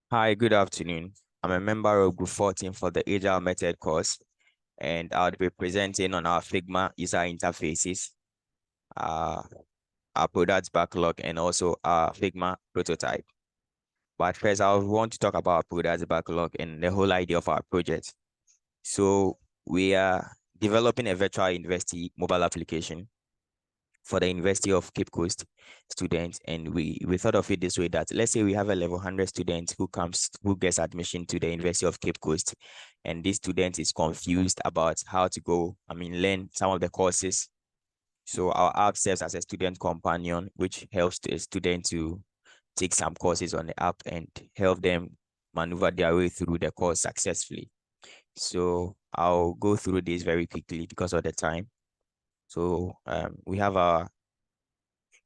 Hi, good afternoon. I'm a member of Group 14 for the Agile Method course, and I'll be presenting on our Figma user interfaces, uh, our products backlog, and also our Figma prototype. But first, I want to talk about our products backlog and the whole idea of our project. So we are developing a virtual university mobile application for the University of Cape Coast students. And we thought of it this way, that let's say we have a level 100 student who gets admission to the University of Cape Coast, and this student is confused about how to learn some of the courses. So our app serves as a student companion, which helps the student to take some courses on the app and help them maneuver their way through the course successfully. So I'll go through this very quickly because of the time. So we have our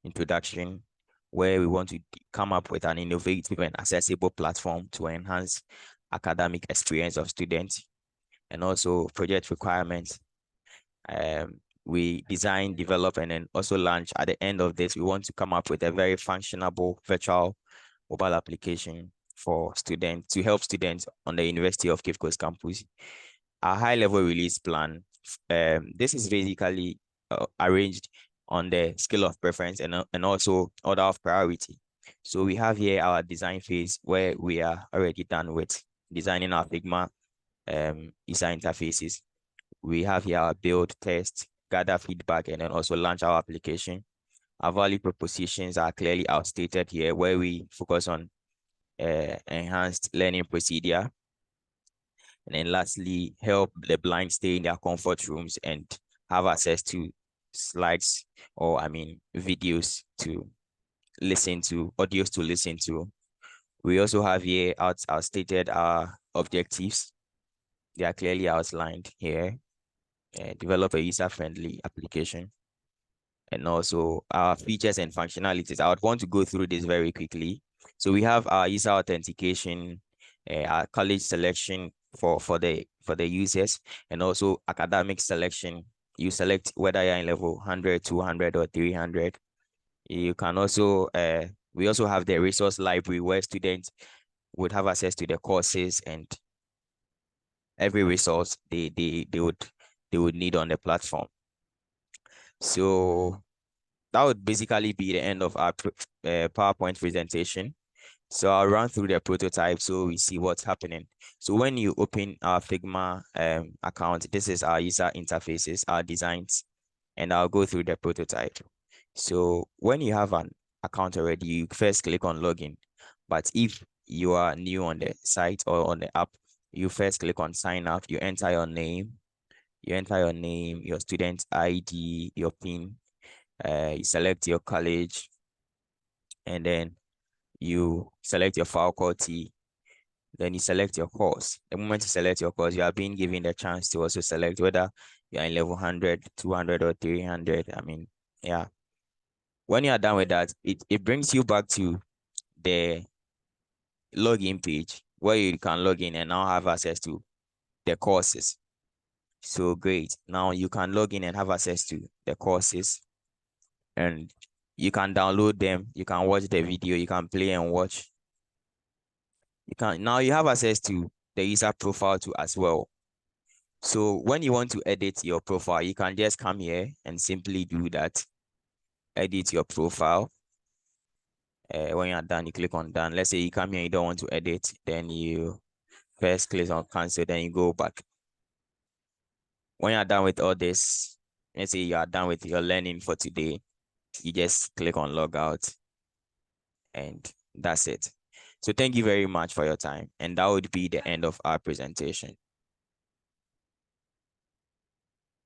introduction, where we want to come up with an innovative and accessible platform to enhance academic experience of students, and also project requirements. We design, develop, and then also launch. At the end of this, we want to come up with a very functionable virtual mobile application for students, to help students on the University of Cape Coast campus. Our high-level release plan. This is basically arranged on the scale of preference and also order of priority. So we have here our design phase, where we are already done with designing our Figma user interfaces. We have here our build, test, gather feedback, and then also launch our application. Our value propositions are clearly outstated here, where we focus on enhanced learning procedure. And then lastly, help the blind stay in their comfort rooms and have access to slides, or videos to listen to, audios to listen to. We also have here our stated objectives. They are clearly outlined here. Develop a user-friendly application, and also our features and functionalities. I would want to go through this very quickly. So we have our user authentication, our college selection for the users, and also academic selection. You select whether you're in level 100, 200, or 300. You can also we also have the resource library, where students would have access to the courses and every resource they would need on the platform. So that would basically be the end of our PowerPoint presentation. So I'll run through the prototype so we see what's happening. So when you open our Figma account, this is our user interfaces, our designs, and I'll go through the prototype. So when you have an account already, you first click on login. But if you are new on the site or on the app, you first click on sign up. You enter your name, your student ID, your PIN. You select your college, and then you select your faculty, then you select your course. The moment you select your course, you are being given the chance to also select whether you're in level 100, 200, or 300. Yeah. When you are done with that, it brings you back to the login page, where you can log in and now have access to the courses. So great. Now you can log in and have access to the courses, and you can download them. You can watch the video. You can play and watch. You have access to the user profile too as well. So when you want to edit your profile, you can just come here and simply do that. Edit your profile. When you're done, you click on done. Let's say you come here, you don't want to edit, then you first click on cancel, then you go back. When you're done with all this, let's say you are done with your learning for today, you just click on log out, and that's it. So thank you very much for your time. And that would be the end of our presentation.